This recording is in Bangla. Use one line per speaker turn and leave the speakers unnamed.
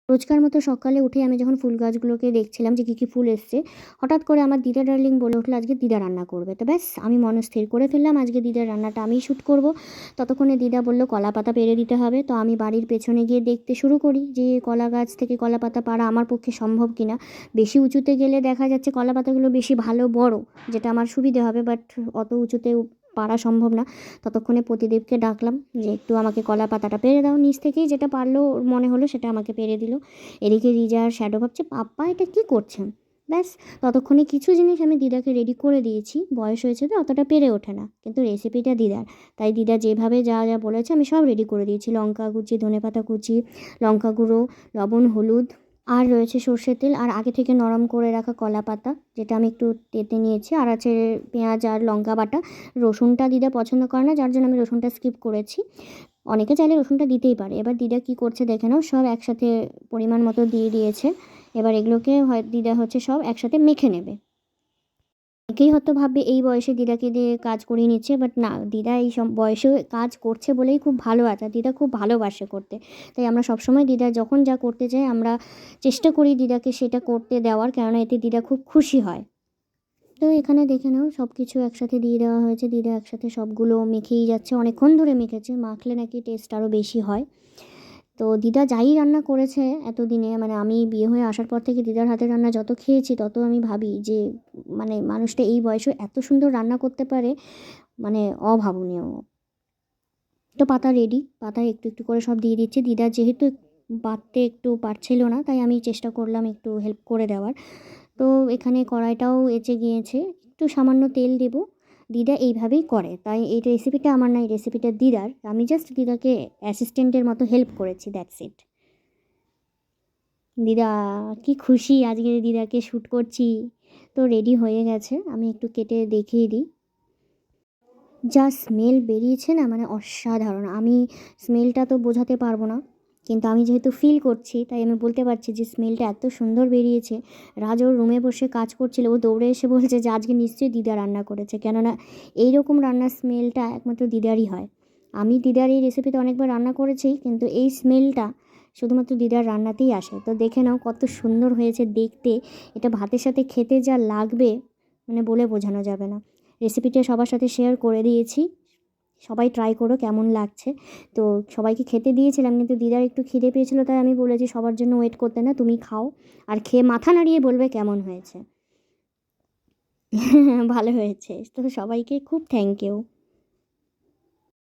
রোজকার মতো সকালে উঠে আমি যখন ফুল গাছগুলোকে দেখছিলাম যে কী ফুল এসছে, হঠাৎ করে আমার দিদা ডার্লিং বলে উঠলো আজকে দিদা রান্না করবে। তো ব্যাস আমি মনস্থির করে ফেললাম আজকে দিদার রান্নাটা আমিই শ্যুট করব। ততক্ষণে দিদা বলল কলা পাতা পেড়ে দিতে হবে। তো আমি বাড়ির পেছনে গিয়ে দেখতে শুরু করি যে কলা গাছ থেকে কলা পাতা পাড়া আমার পক্ষে সম্ভব কিনা। বেশি উঁচুতে গেলে দেখা যাচ্ছে কলা পাতাগুলো বেশি ভালো বড়, যেটা আমার সুবিধে হবে, বাট অত উঁচুতে পারা সম্ভব না। ততক্ষণে প্রতিদেবকে ডাকলাম যে একটু আমাকে কলা পাতাটা পেড়ে দাও। নিচ থেকেই যেটা পারলো ওর মনে হলো সেটা আমাকে পেড়ে দিল। এদিকে রিজা আর শ্যাডো ভাবছে পাপ্পা এটা কী করছেন। ব্যাস ততক্ষণে কিছু জিনিস আমি দিদাকে রেডি করে দিয়েছি। বয়স হয়েছে তো অতটা পেরে ওঠে না, কিন্তু রেসিপিটা দিদার, তাই দিদা যেভাবে যা যা বলেছে আমি সব রেডি করে দিয়েছি। লঙ্কা কুচি, ধনেপাতা কুচি, লঙ্কা গুঁড়ো, লবণ, হলুদ, আর রয়েছে সর্ষের তেল, আর আগে থেকে নরম করে রাখা কলা পাতা যেটা আমি একটু তেতে নিয়েছি, আর আছে পেঁয়াজ আর লঙ্কা বাটা। রসুনটা দিদা পছন্দ করে না, যার জন্য আমি রসুনটা স্কিপ করেছি। অনেকে চাইলে রসুনটা দিতেই পারে। এবার দিদা কি করছে দেখে নাও, সব একসাথে পরিমাণ মতো দিয়ে দিয়েছে। এবার এগুলোকে হয় দিদা হচ্ছে সব একসাথে মেখে নেবে। অনেকেই হয়তো ভাববে এই বয়সে দিদাকে দিয়ে কাজ করিয়ে নিচ্ছে, বাট না, দিদা এই সব বয়সেও কাজ করছে বলেই খুব ভালো আছে। দিদা খুব ভালোবাসে করতে, তাই আমরা সবসময় দিদা যখন যা করতে চাই আমরা চেষ্টা করি দিদাকে সেটা করতে দেওয়ার, কেননা এতে দিদা খুব খুশি হয়। তো এখানে দেখে নাও সব কিছু একসাথে দিয়ে দেওয়া হয়েছে। দিদা একসাথে সবগুলো মেখেই যাচ্ছে, অনেকক্ষণ ধরে মেখেছে, মাখলে নাকি টেস্ট আরও বেশি হয়। তো দিদা যাই রান্না করেছে এতদিনে, মানে আমি বিয়ে হয়ে আসার পর থেকে দিদার হাতের রান্না যত খেয়েছি তত আমি ভাবি যে মানে মানুষটা এই বয়সে এত সুন্দর রান্না করতে পারে, মানে অভাবনীয়। তো পাতা রেডি, পাতা একটু একটু করে সব দিয়ে দিচ্ছে। দিদা যেহেতু বাটতে একটু পারছিল না, তাই আমি চেষ্টা করলাম একটু হেল্প করে দেওয়ার। তো এখানে কড়াইটাও এঁচে গিয়েছে, একটু সামান্য তেল দেব। দিদা এইভাবেই করে, তাই এই রেসিপিটা আমার না, এই রেসিপিটা দিদার। আমি জাস্ট দিদাকে অ্যাসিস্ট্যান্টের মতো হেল্প করেছি, দ্যাটস ইট। দিদা কি খুশি আজকে দিদাকে শ্যুট করছি। তো রেডি হয়ে গেছে, আমি একটু কেটে দেখিয়ে দিই। যা স্মেল বেরিয়েছে না, মানে অসাধারণ। আমি স্মেলটা তো বোঝাতে পারবো না, কিন্তু আমি যেহেতু ফিল করছি তাই আমি বলতে পারছি যে স্মেলটা এত সুন্দর বেরিয়েছে। রাজ ওর রুমে বসে কাজ করছিল, ও দৌড়ে এসে বলছে যে আজকে নিশ্চয়ই দিদা রান্না করেছে, কেননা এই রকম রান্নার স্মেলটা একমাত্র দিদারই হয়। আমি দিদার এই রেসিপিতে অনেকবার রান্না করেছি, কিন্তু এই স্মেলটা শুধুমাত্র দিদার রান্নাতেই আসে। তো দেখে নাও কত সুন্দর হয়েছে দেখতে। এটা ভাতের সাথে খেতে যা লাগবে মানে বলে বোঝানো যাবে না। রেসিপিটা সবার সাথে শেয়ার করে দিয়েছি, সবাই ট্রাই করো কেমন লাগছে। তো সবাইকে খেতে দিয়েছিলাম, কিন্তু দিদার একটু খিদে পেয়েছিলো, তাই আমি বলেছি সবার জন্য ওয়েট করতে না, তুমি খাও আর খেয়ে মাথা নাড়িয়ে বলবে কেমন হয়েছে। ভালো হয়েছে তো, সবাইকে খুব থ্যাংক ইউ।